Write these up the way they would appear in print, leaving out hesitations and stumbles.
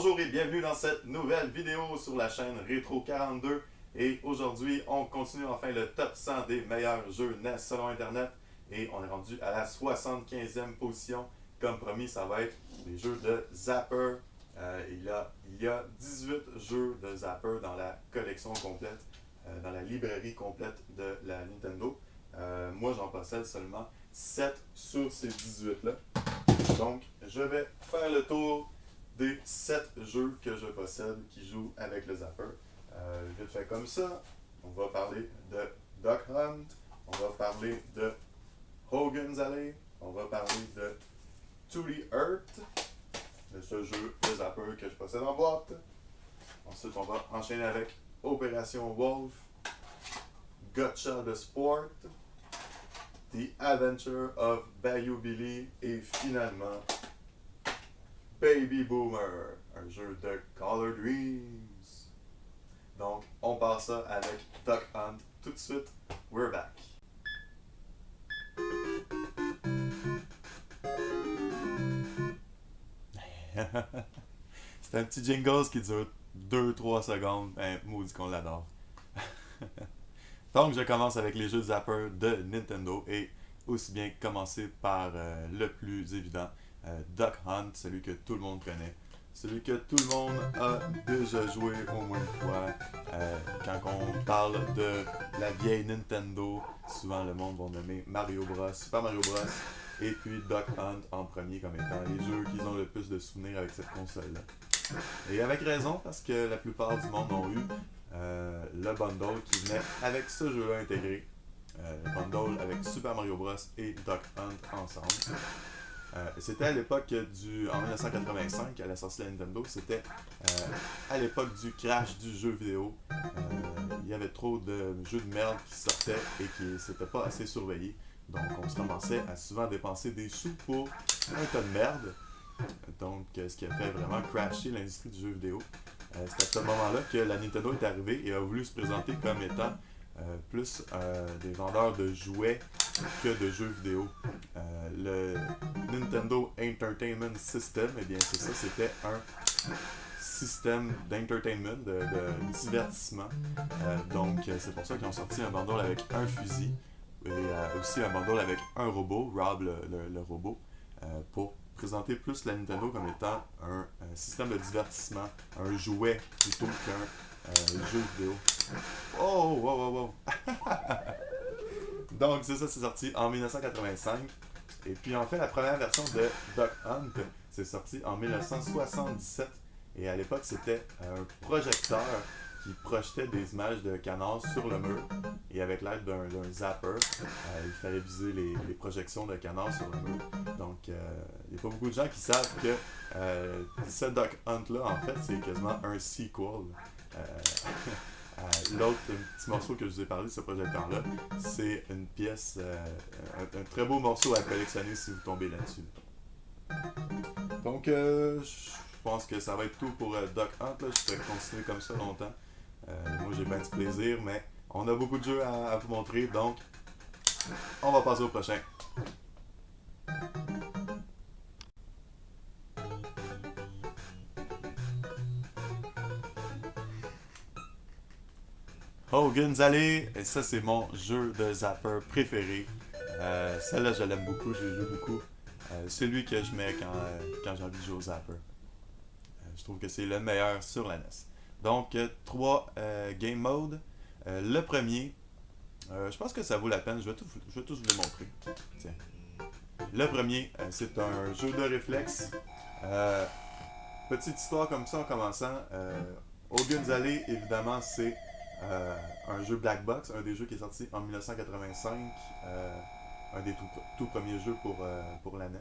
Bonjour et bienvenue dans cette nouvelle vidéo sur la chaîne Retro42. Et aujourd'hui, on continue enfin le top 100 des meilleurs jeux NES selon Internet. Et on est rendu à la 75e position. Comme promis, ça va être les jeux de Zapper. Il y a 18 jeux de Zapper dans la collection complète, dans la librairie complète de la Nintendo. Moi, j'en possède seulement 7 sur ces 18-là. Donc, je vais faire le tour des 7 jeux que je possède qui jouent avec le Zapper. Vite fait comme ça, on va parler de Duck Hunt, on va parler de Hogan's Alley, on va parler de 2D Earth, de ce jeu de Zapper que je possède en boîte. Ensuite, on va enchaîner avec Opération Wolf, Gotcha the Sport, The Adventure of Bayou Billy et finalement Baby Boomer, un jeu de Color Dreams. Donc, on passe ça avec Duck Hunt tout de suite. We're back. C'est un petit jingle qui dure 2-3 secondes. Maudit qu'on l'adore. Donc, je commence avec les jeux Zapper de Nintendo et aussi bien commencer par le plus évident, Duck Hunt, celui que tout le monde connaît, celui que tout le monde a déjà joué au moins une fois. Quand on parle de la vieille Nintendo, souvent le monde va nommer Mario Bros, Super Mario Bros, et puis Duck Hunt en premier comme étant les jeux qu'ils ont le plus de souvenirs avec cette console-là. Et avec raison, parce que la plupart du monde ont eu le bundle qui venait avec ce jeu-là intégré. Le bundle avec Super Mario Bros et Duck Hunt ensemble. C'était à l'époque en 1985, à la sortie de la Nintendo, c'était à l'époque du crash du jeu vidéo. Il y avait trop de jeux de merde qui sortaient et qui n'étaient pas assez surveillés. Donc on se ramassait à souvent dépenser des sous pour un tas de merde. Donc ce qui a fait vraiment crasher l'industrie du jeu vidéo. C'est à ce moment-là que la Nintendo est arrivée et a voulu se présenter comme étant plus des vendeurs de jouets que de jeux vidéo. Le Nintendo Entertainment System, eh bien c'est ça, c'était un système d'entertainment, de divertissement. Donc c'est pour ça qu'ils ont sorti un bundle avec un fusil et aussi un bundle avec un robot, Rob le robot, pour présenter plus la Nintendo comme étant un système de divertissement, un jouet plutôt qu'un jeu vidéo. Oh, wow, wow, wow. Donc, c'est ça, c'est sorti en 1985. Et puis, en fait, la première version de Duck Hunt, c'est sorti en 1977. Et à l'époque, c'était un projecteur qui projetait des images de canards sur le mur. Et avec l'aide d'un zapper, il fallait viser les projections de canards sur le mur. Donc, il n'y a pas beaucoup de gens qui savent que ce Duck Hunt-là, en fait, c'est quasiment un sequel. L'autre petit morceau que je vous ai parlé de ce projecteur-là, c'est une pièce, un très beau morceau à collectionner si vous tombez là-dessus. Donc, je pense que ça va être tout pour Duck Hunt. Là. Je pourrais continuer comme ça longtemps. Moi, j'ai bien du plaisir, mais on a beaucoup de jeux à vous montrer, donc on va passer au prochain. Hogan's Alley, et ça c'est mon jeu de Zapper préféré. Celle-là je l'aime beaucoup, je l'ai joué beaucoup. C'est lui que je mets quand j'ai envie de jouer au Zapper. Je trouve que c'est le meilleur sur la NES. Donc, 3 game modes. Le premier, je pense que ça vaut la peine, je vais tous vous les montrer. Tiens. Le premier, c'est un jeu de réflexe. Petite histoire comme ça en commençant. Hogan's Alley, évidemment, c'est un jeu Black Box, un des jeux qui est sorti en 1985, un des tout premiers jeux pour la NES.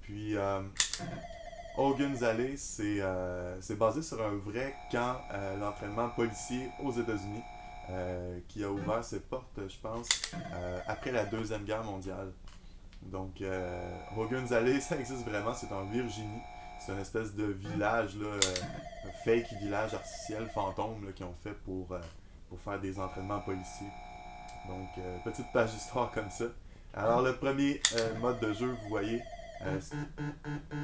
Puis Hogan's Alley, c'est basé sur un vrai camp d'entraînement policier aux États-Unis qui a ouvert ses portes, je pense, après la Deuxième Guerre mondiale. Donc, Hogan's Alley, ça existe vraiment, c'est en Virginie. C'est une espèce de village, là, un fake village artificiel fantôme qu'ils ont fait pour faire des entraînements policiers. Donc, petite page d'histoire comme ça. Alors, le premier mode de jeu, vous voyez,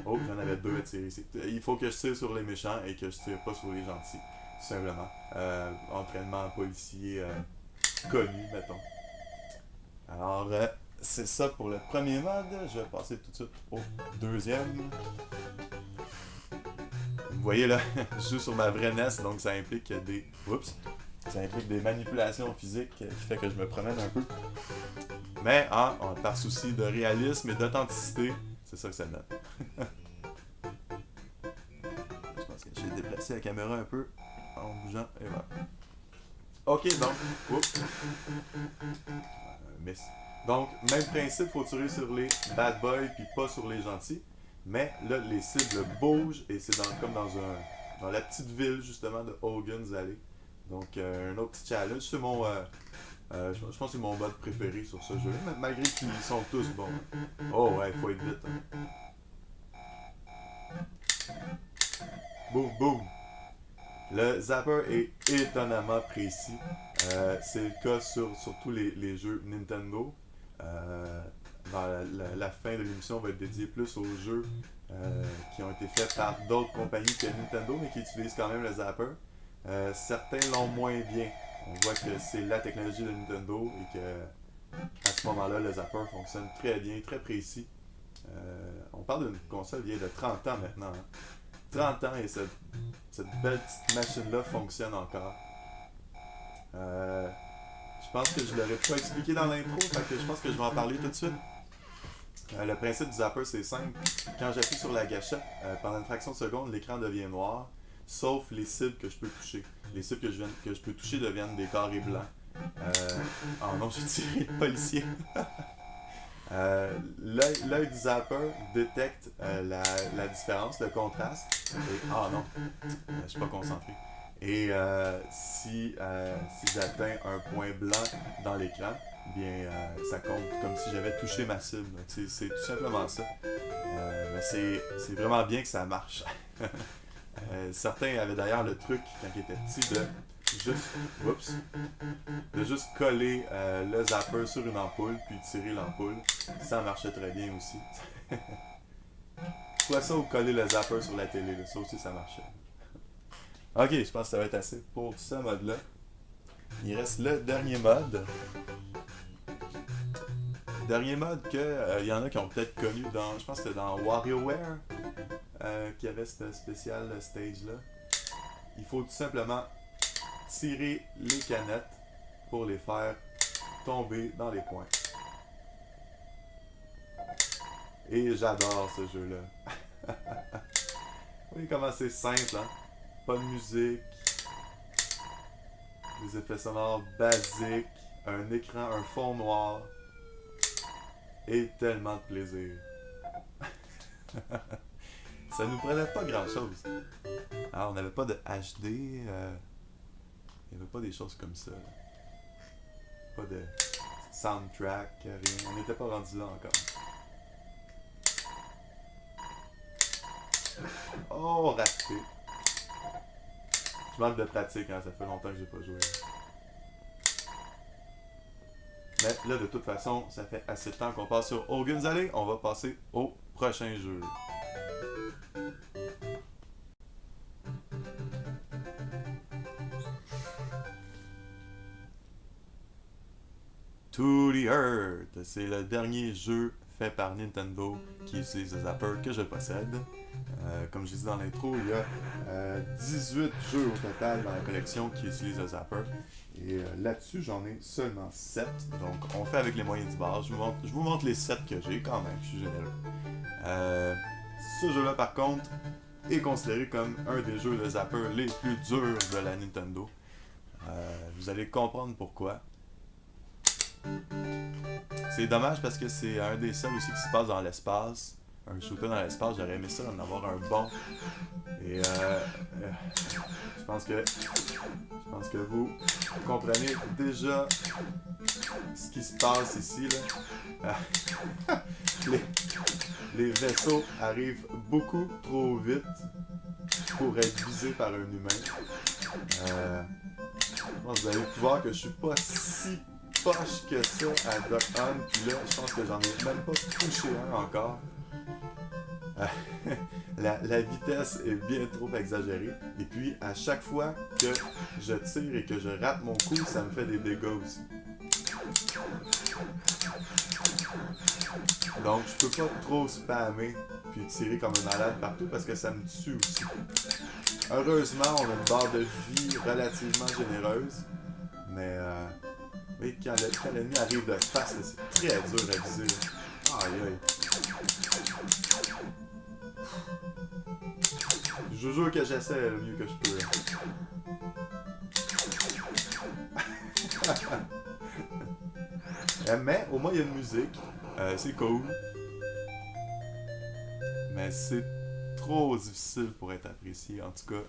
Oh, j'en avais deux à tirer. Il faut que je tire sur les méchants et que je tire pas sur les gentils, tout simplement. Entraînement policier connu, mettons. Alors, c'est ça pour le premier mode. Je vais passer tout de suite au deuxième. Vous voyez là, je joue sur ma vraie NES, donc ça implique des. Oups! Ça implique des manipulations physiques qui fait que je me promène un peu. Mais par souci de réalisme et d'authenticité, c'est ça que ça donne. Je pense que j'ai déplacé la caméra un peu en bougeant et voilà. Ok, donc. Oups! Miss. Donc, même principe, faut tirer sur les bad boys puis pas sur les gentils. Mais là, les cibles bougent et c'est comme dans la petite ville justement de Hogan's Alley. Donc, un autre petit challenge. C'est mon. Je pense que c'est mon mode préféré sur ce jeu, malgré qu'ils sont tous bons. Oh ouais, faut être vite. Boum, boum. Le zapper est étonnamment précis. C'est le cas sur tous les jeux Nintendo. Dans la fin de l'émission va être dédiée plus aux jeux qui ont été faits par d'autres compagnies que Nintendo, mais qui utilisent quand même le zapper. Certains l'ont moins bien. On voit que c'est la technologie de Nintendo et que à ce moment-là, le zapper fonctionne très bien, très précis. On parle d'une console vieille de 30 ans maintenant. Hein. 30 ans et cette belle petite machine-là fonctionne encore. Je pense que je l'aurais pas expliqué dans l'intro, fait que je pense que je vais en parler tout de suite. Le principe du zapper, c'est simple. Quand j'appuie sur la gâchette, pendant une fraction de seconde, l'écran devient noir, sauf les cibles que je peux toucher. Les cibles que je peux toucher deviennent des carrés blancs. Oh non, j'ai tiré le policier. L'œil du zapper détecte la différence, le contraste. Et, non, je suis pas concentré. Et si j'atteins un point blanc dans l'écran, bien ça compte comme si j'avais touché ma cible. C'est tout simplement ça. Mais c'est vraiment bien que ça marche. Certains avaient d'ailleurs le truc quand ils étaient petits de juste coller le zapper sur une ampoule puis tirer l'ampoule. Ça marchait très bien aussi. Soit ça ou coller le zapper sur la télé, là. Ça aussi ça marchait. Ok, je pense que ça va être assez pour ce mode-là. Il reste le dernier mode. Dernier mode que y en a qui ont peut-être connu dans, je pense que c'était dans WarioWare qu'il y avait ce spécial stage-là. Il faut tout simplement tirer les canettes pour les faire tomber dans les coins. Et j'adore ce jeu-là. Oui, comment c'est simple, hein? Pas de musique, des effets sonores basiques, un écran, un fond noir et tellement de plaisir. Ça nous prenait pas grand chose. Alors, on n'avait pas de HD, il n'y avait pas des choses comme ça. Pas de soundtrack, rien. On n'était pas rendu là encore. Oh, raté. Je manque de pratique, hein, ça fait longtemps que j'ai pas joué. Mais là, de toute façon, ça fait assez de temps qu'on passe sur Hogan's Alley. On va passer au prochain jeu. To the Earth. C'est le dernier jeu fait par Nintendo qui utilise le zapper que je possède. Comme je disais dans l'intro, il y a 18 jeux au total dans la collection qui utilisent le zapper. Et là-dessus, j'en ai seulement 7. Donc, on fait avec les moyens du bord. Je vous montre les 7 que j'ai quand même. Je suis généreux. Ce jeu-là, par contre, est considéré comme un des jeux de zapper les plus durs de la Nintendo. Vous allez comprendre pourquoi. C'est dommage parce que c'est un des seuls aussi qui se passe dans l'espace. Un shooter dans l'espace, j'aurais aimé ça d'en avoir un bon. Et je pense que vous comprenez déjà ce qui se passe ici là. Les vaisseaux arrivent beaucoup trop vite pour être visés par un humain. Je pense que vous allez voir que je suis pas si poche que ça à Duck Hunt. Puis là, je pense que j'en ai même pas touché un encore. la vitesse est bien trop exagérée. Et puis, à chaque fois que je tire et que je rate mon coup, ça me fait des dégâts aussi. Donc, je peux pas trop spammer puis tirer comme un malade partout parce que ça me tue aussi. Heureusement, on a une barre de vie relativement généreuse. Mais, oui, quand l'ennemi arrive de face, c'est très dur à viser. Aïe aïe. Je vous jure que j'essaie le mieux que je peux. Mais au moins il y a une musique. C'est cool. Mais c'est trop difficile pour être apprécié. En tout cas,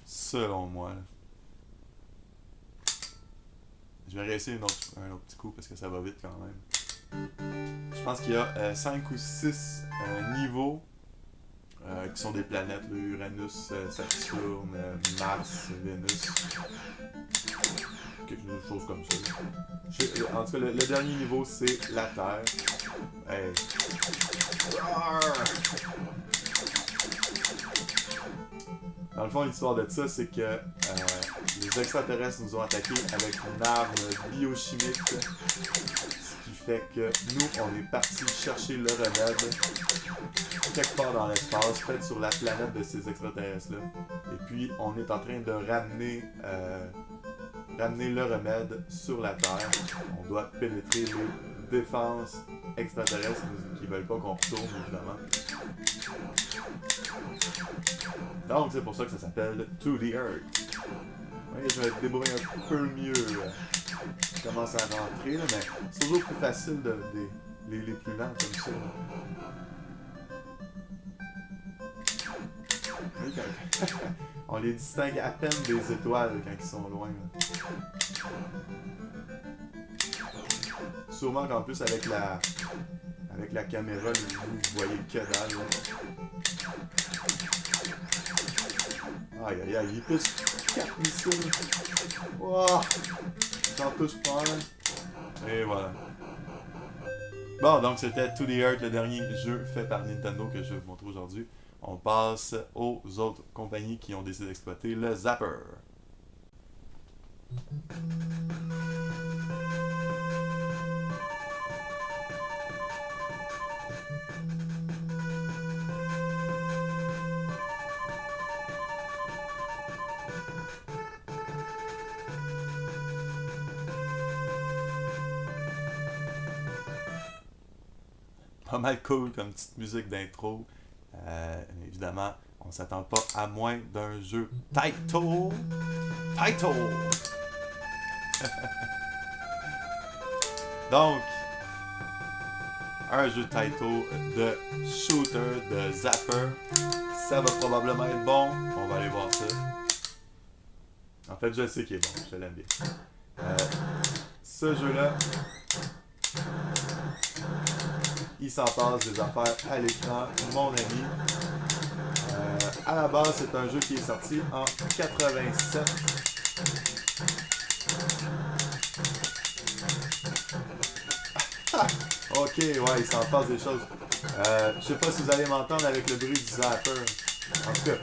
selon moi. Là. Je vais réessayer un autre petit coup parce que ça va vite quand même. Je pense qu'il y a 5 ou 6 niveaux qui sont des planètes, là, Uranus, Saturne, Mars, Vénus, quelque chose comme ça. En tout cas, le dernier niveau, c'est la Terre. Hey. Dans le fond, l'histoire de ça, c'est que les extraterrestres nous ont attaqués avec une arme biochimique, ce qui fait que nous, on est parti chercher le remède quelque part dans l'espace, peut-être sur la planète de ces extraterrestres-là. Et puis, on est en train de ramener le remède sur la Terre. On doit pénétrer les défenses extraterrestres qui veulent pas qu'on retourne, évidemment. Donc, c'est pour ça que ça s'appelle To the Earth. Oui, je vais me débrouiller un peu mieux. Je commence à rentrer, là, mais c'est toujours plus facile les plus lents comme ça. Oui, on les distingue à peine des étoiles quand ils sont loin. Là. Sûrement qu'en plus, avec la caméra, vous voyez que dalle. Là. Aïe aïe aïe, il pousse 4 missiles. Wow. J'en touche pas un. Et voilà. Bon, donc c'était To the Earth, le dernier jeu fait par Nintendo que je vais vous montrer aujourd'hui. On passe aux autres compagnies qui ont décidé d'exploiter le Zapper. Pas mal cool comme petite musique d'intro. Évidemment, on s'attend pas à moins d'un jeu Taito. Donc, un jeu Taito de shooter, de zapper. Ça va probablement être bon. On va aller voir ça. En fait, je sais qu'il est bon. Je l'aime bien. Ce jeu-là, il s'en passe des affaires à l'écran, mon ami. À la base, c'est un jeu qui est sorti en 87. Ok, ouais, il s'en passe des choses. Je sais pas si vous allez m'entendre avec le bruit du zapper. En tout cas,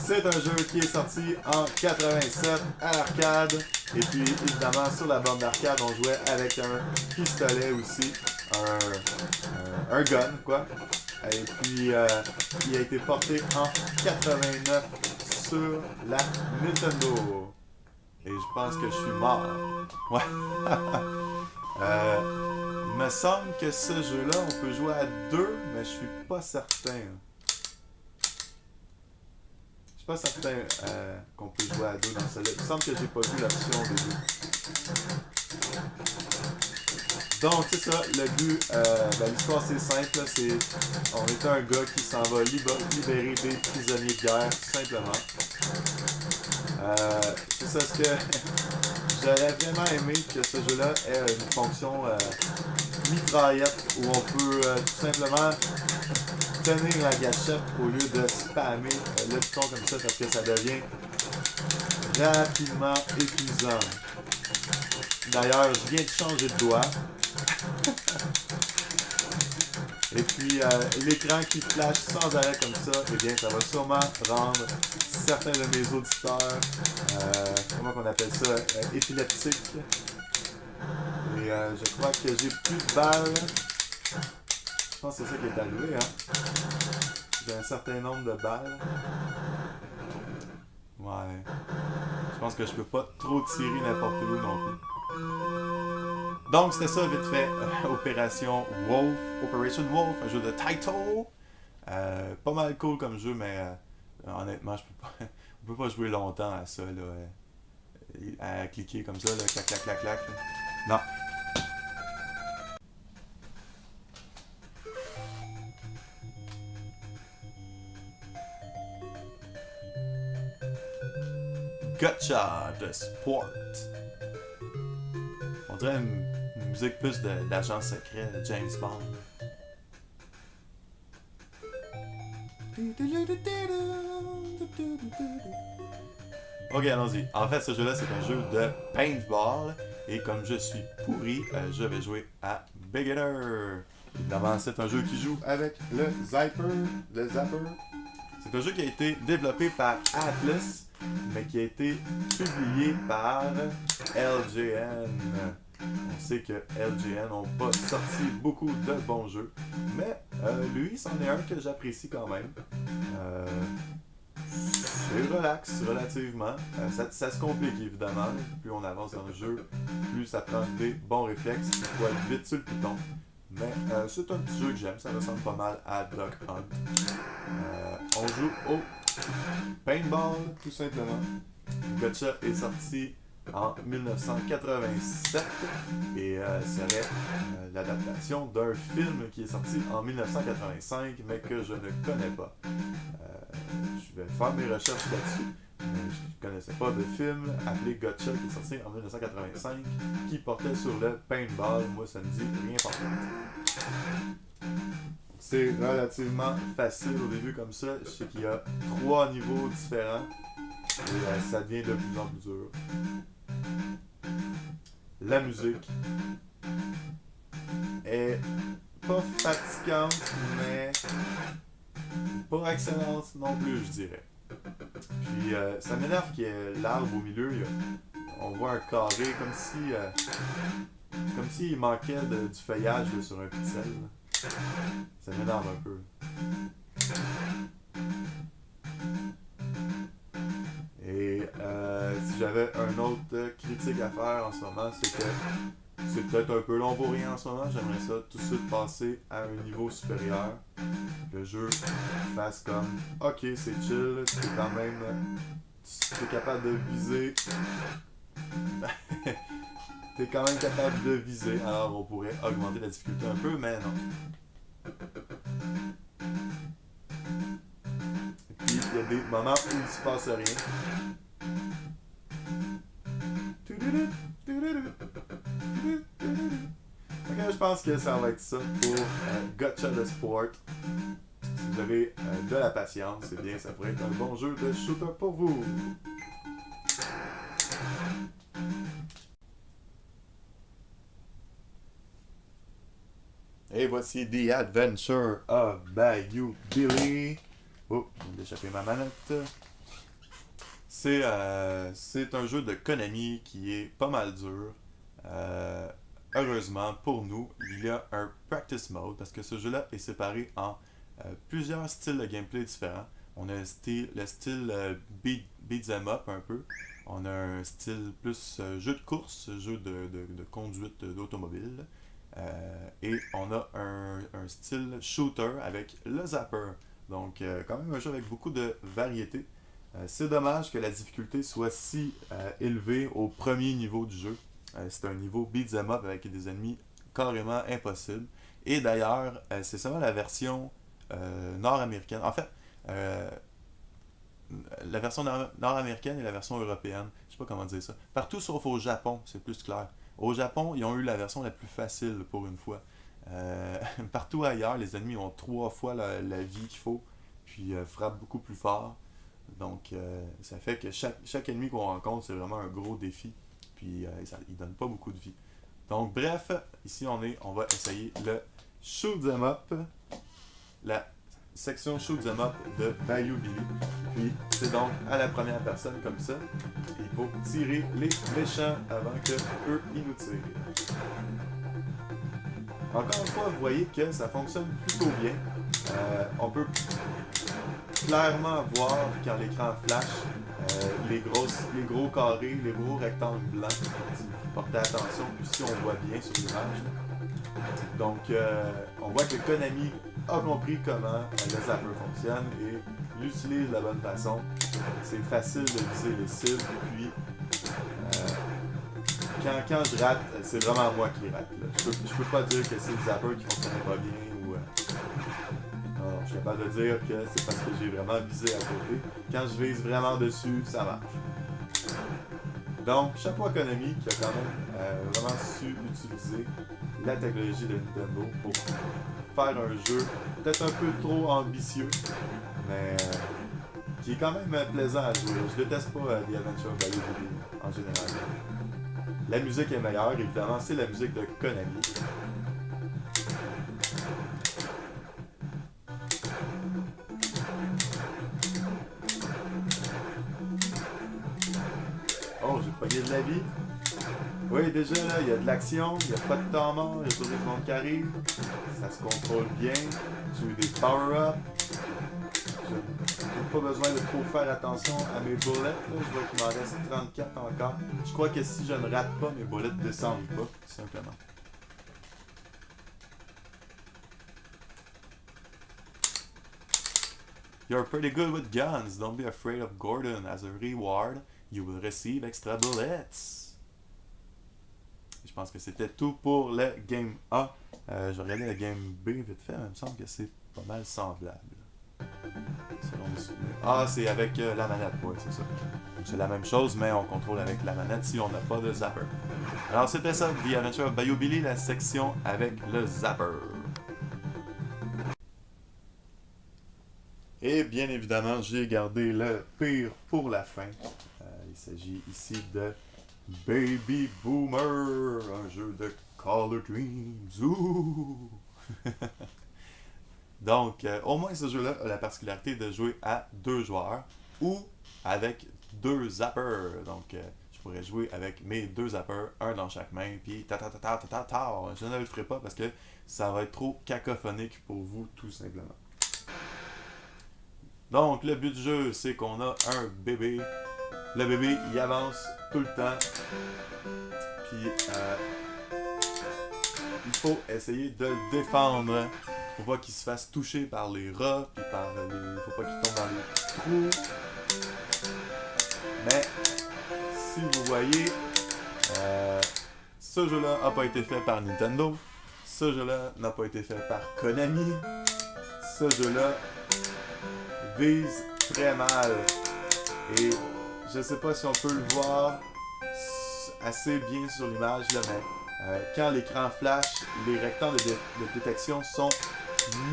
c'est un jeu qui est sorti en 87 à l'arcade. Et puis, évidemment, sur la borne d'arcade, on jouait avec un pistolet aussi. Un gun, quoi. Et puis, il a été porté en 89 sur la Nintendo. Et je pense que je suis mort. Ouais. Il me semble que ce jeu-là, on peut jouer à 2, mais je suis pas certain. Je suis pas certain qu'on peut jouer à 2 dans celui-là. Il me semble que j'ai pas vu l'option de 2. Donc, c'est ça, le but, l'histoire c'est simple, on est un gars qui s'en va libérer des prisonniers de guerre, tout simplement. C'est ça ce que j'aurais vraiment aimé que ce jeu-là ait une fonction mitraillette où on peut tout simplement tenir la gâchette au lieu de spammer le piton comme ça parce que ça devient rapidement épuisant. D'ailleurs, je viens de changer de doigt. Et puis l'écran qui flash sans arrêt comme ça, eh bien ça va sûrement rendre certains de mes auditeurs, comment on appelle ça, épileptiques. Et je crois que j'ai plus de balles. Je pense que c'est ça qui est arrivé, hein. J'ai un certain nombre de balles. Ouais. Je pense que je peux pas trop tirer n'importe où non plus. Donc c'était ça vite fait. Opération Wolf. Operation Wolf, un jeu de title. Pas mal cool comme jeu, mais honnêtement, je peux pas. On peut pas jouer longtemps à ça, là. À cliquer comme ça, là, clac, clac, clac, clac. Là. Non. Gotcha de Sport. On dirait une musique plus d'agent secret, de James Bond. Ok, allons-y. En fait, ce jeu-là, c'est un jeu de paintball. Et comme je suis pourri, je vais jouer à Beginner. Évidemment, c'est un jeu qui joue avec le Zapper. Le Zapper. C'est un jeu qui a été développé par Atlas, mais qui a été publié par LGN. On sait que LGN n'ont pas sorti beaucoup de bons jeux, mais lui, c'en est un que j'apprécie quand même. C'est relax, relativement. Ça se complique évidemment. Plus on avance dans le jeu, plus ça prend des bons réflexes. Il faut être vite sur le piton. Mais c'est un petit jeu que j'aime, ça ressemble pas mal à Duck Hunt. On joue au paintball, tout simplement. Gotcha est sorti en 1987 et serait l'adaptation d'un film qui est sorti en 1985 mais que je ne connais pas. Je vais faire mes recherches là-dessus. Je ne connaissais pas de film appelé Gotcha qui est sorti en 1985 qui portait sur le paintball. Moi, ça me dit rien par contre. C'est relativement facile au début comme ça. Je sais qu'il y a 3 niveaux différents et ça devient de plus en plus dur. La musique est pas fatigante, mais pas excellente non plus, je dirais. Puis ça m'énerve qu'il y ait l'arbre au milieu. On voit un carré comme s'il manquait du feuillage là, sur un pixel. Là. Ça m'énerve un peu. Et si j'avais un autre critique à faire en ce moment, c'est que c'est peut-être un peu long pour rien en ce moment. J'aimerais ça tout de suite passer à un niveau supérieur. Le jeu fasse comme ok, c'est chill, tu es quand même. Tu es capable de viser. T'es quand même capable de viser, alors on pourrait augmenter la difficulté un peu, mais non. Et puis il y a des moments où il se passe rien. Ok, je pense que ça va être ça pour Gotcha the Sport. Si vous avez de la patience, eh bien ça pourrait être un bon jeu de shooter pour vous. Et voici The Adventure of Bayou Billy. Oh, j'ai échappé ma manette. C'est un jeu de Konami qui est pas mal dur. Heureusement pour nous, il y a un practice mode parce que ce jeu-là est séparé en plusieurs styles de gameplay différents. On a le style beat 'em up un peu. On a un style plus jeu de course, jeu de conduite d'automobile. Et on a un style shooter avec le zapper. Donc quand même un jeu avec beaucoup de variété. C'est dommage que la difficulté soit si élevée au premier niveau du jeu. C'est un niveau beat 'em up avec des ennemis carrément impossibles. Et d'ailleurs, c'est seulement la version nord-américaine. En fait, la version nord-américaine et la version européenne. Je sais pas comment dire ça. Partout sauf au Japon, c'est plus clair. Au Japon, ils ont eu la version la plus facile pour une fois. Partout ailleurs, les ennemis ont 3 fois la vie qu'il faut, puis frappent beaucoup plus fort. Donc, ça fait que chaque ennemi qu'on rencontre, c'est vraiment un gros défi. Puis, il donne pas beaucoup de vie. Donc, bref, ici on va essayer le shoot 'em up. la section Shoot 'em Up de Bayou Billy. Puis c'est donc à la première personne comme ça. Il faut tirer les méchants avant que eux ils nous tirent. Encore une fois, vous voyez que ça fonctionne plutôt bien. On peut clairement voir quand l'écran flash les gros carrés, les gros rectangles blancs. Si vous portez attention, puis si on voit bien sur l'image. Donc, on voit que Konami a compris comment le zapper fonctionne et l'utilise de la bonne façon. C'est facile de viser les cibles, puis quand je rate, c'est vraiment moi qui rate. Là. Je peux pas dire que c'est le zapper qui fonctionne pas bien ou. Non, je suis capable de dire que c'est parce que j'ai vraiment visé à côté. Quand je vise vraiment dessus, ça marche. Donc, chapeau à Konami qui a quand même vraiment su utiliser la technologie de Nintendo pour faire un jeu peut-être un peu trop ambitieux, mais qui est quand même plaisant à jouer. Je déteste pas The Adventure of Bayou Billy en général. La musique est meilleure, évidemment, c'est la musique de Konami. Oh, j'ai pogné de la vie. Oui, déjà là, il y a de l'action, il n'y a pas de temps mort, il y a toujours des monde qui arrive. Ça se contrôle bien. J'ai eu des power-ups. J'ai pas besoin de trop faire attention à mes bullets. Là. Je vois qu'il m'en reste 34 encore. Je crois que si je ne rate pas, mes bullets ne descendent pas, tout simplement. You're pretty good with guns. Don't be afraid of Gordon. As a reward, you will receive extra bullets. Je pense que c'était tout pour le game A. Je vais regarder le game B vite fait, mais il me semble que c'est pas mal semblable. Selon mes souvenirs. Ah, c'est avec la manette, ouais, c'est ça. C'est la même chose, mais on contrôle avec la manette si on n'a pas de zapper. Alors c'était ça, The Adventure of Bayou Billy, la section avec le zapper. Et bien évidemment, j'ai gardé le pire pour la fin. Il s'agit ici de Baby Boomer, un jeu de Color Dreams. Ouh! Donc, au moins ce jeu-là a la particularité de jouer à 2 joueurs ou avec 2 zappers. Donc, je pourrais jouer avec mes 2 zappers, un dans chaque main, puis ta. Je ne le ferai pas parce que ça va être trop cacophonique pour vous, tout simplement. Donc, le but du jeu, c'est qu'on a un bébé. Le bébé, il avance tout le temps. Puis, il faut essayer de le défendre. Faut pas qu'il se fasse toucher par les rats, puis par les. Faut pas qu'il tombe dans les trous. Mais, si vous voyez, ce jeu-là n'a pas été fait par Nintendo. Ce jeu-là n'a pas été fait par Konami. Ce jeu-là vise très mal. Et je sais pas si on peut le voir assez bien sur l'image là, mais quand l'écran flash, les rectangles de détection sont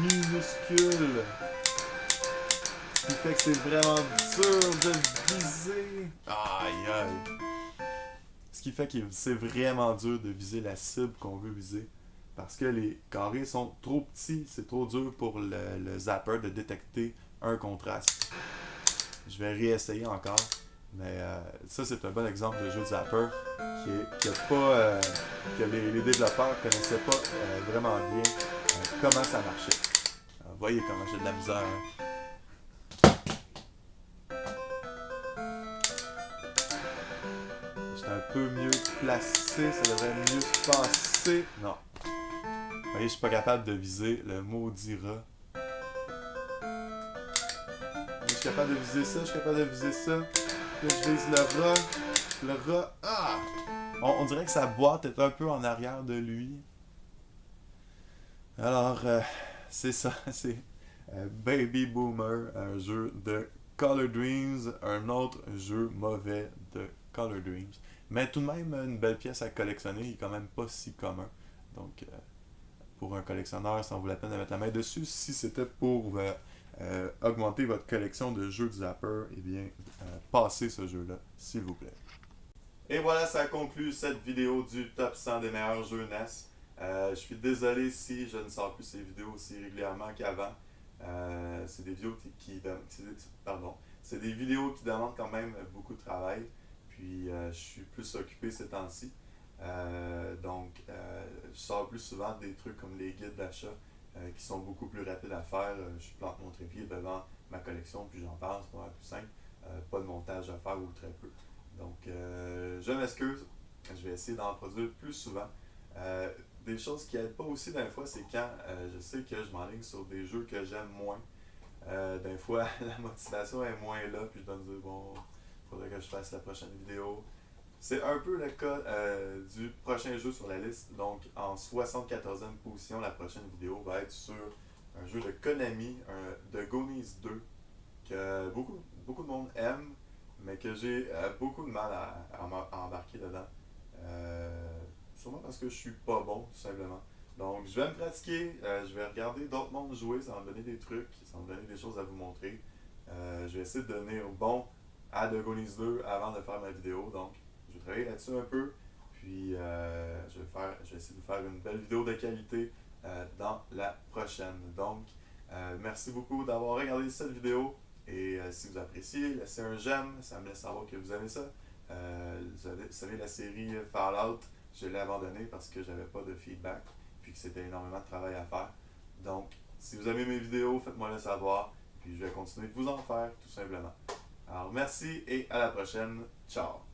minuscules. Ce qui fait que c'est vraiment dur de viser. Aïe aïe. Ce qui fait que c'est vraiment dur de viser la cible qu'on veut viser. Parce que les carrés sont trop petits, c'est trop dur pour le zapper de détecter un contraste. Je vais réessayer encore. Mais ça, c'est un bon exemple de jeu de zapper que les développeurs connaissaient pas vraiment bien comment ça marchait. Alors, voyez comment j'ai de la misère. Hein. J'étais un peu mieux placé, ça devrait mieux se passer. Non. Vous voyez, je suis pas capable de viser le maudit rat. Je suis capable de viser ça, je suis capable de viser ça. Là, je vise le rat. Le rat. Ah! On dirait que sa boîte est un peu en arrière de lui. Alors, c'est ça. C'est Baby Boomer, un jeu de Color Dreams. Un autre jeu mauvais de Color Dreams. Mais tout de même, une belle pièce à collectionner. Il est quand même pas si commun. Donc, pour un collectionneur, ça en vaut la peine de mettre la main dessus. Si c'était pour augmenter votre collection de jeux de zapper, eh bien, passez ce jeu-là, s'il vous plaît. Et voilà, ça conclut cette vidéo du top 100 des meilleurs jeux NES. Je suis désolé si je ne sors plus ces vidéos aussi régulièrement qu'avant. C'est des vidéos pardon, c'est des vidéos qui demandent quand même beaucoup de travail. Puis je suis plus occupé ces temps-ci. Je sors plus souvent des trucs comme les guides d'achat qui sont beaucoup plus rapides à faire. Je plante mon trépied devant ma collection, puis j'en parle, c'est pas mal plus simple. Pas de montage à faire ou très peu. Je m'excuse. Je vais essayer d'en produire plus souvent. Des choses qui aident pas aussi d'un fois, c'est quand je sais que je m'enligne sur des jeux que j'aime moins. D'un fois, la motivation est moins là, puis je dois me dire, bon, il faudrait que je fasse la prochaine vidéo. C'est un peu le cas du prochain jeu sur la liste. Donc, en 74e position, la prochaine vidéo va être sur un jeu de Konami, de Goonies 2, que beaucoup de monde aime, mais que j'ai beaucoup de mal à embarquer dedans. Sûrement parce que je suis pas bon, tout simplement. Donc, je vais me pratiquer, je vais regarder d'autres mondes jouer, ça va me donner des trucs, ça va me donner des choses à vous montrer. Je vais essayer de donner au bon à The Goonies 2 avant de faire ma vidéo. Donc, je vais travailler là-dessus un peu. Puis, je vais essayer de vous faire une belle vidéo de qualité dans la prochaine. Donc, merci beaucoup d'avoir regardé cette vidéo. Et si vous appréciez, laissez un j'aime, ça me laisse savoir que vous aimez ça. Vous savez, la série Fallout, je l'ai abandonnée parce que j'avais pas de feedback, puis que c'était énormément de travail à faire. Donc, si vous aimez mes vidéos, faites-moi le savoir, puis je vais continuer de vous en faire, tout simplement. Alors, merci et à la prochaine. Ciao!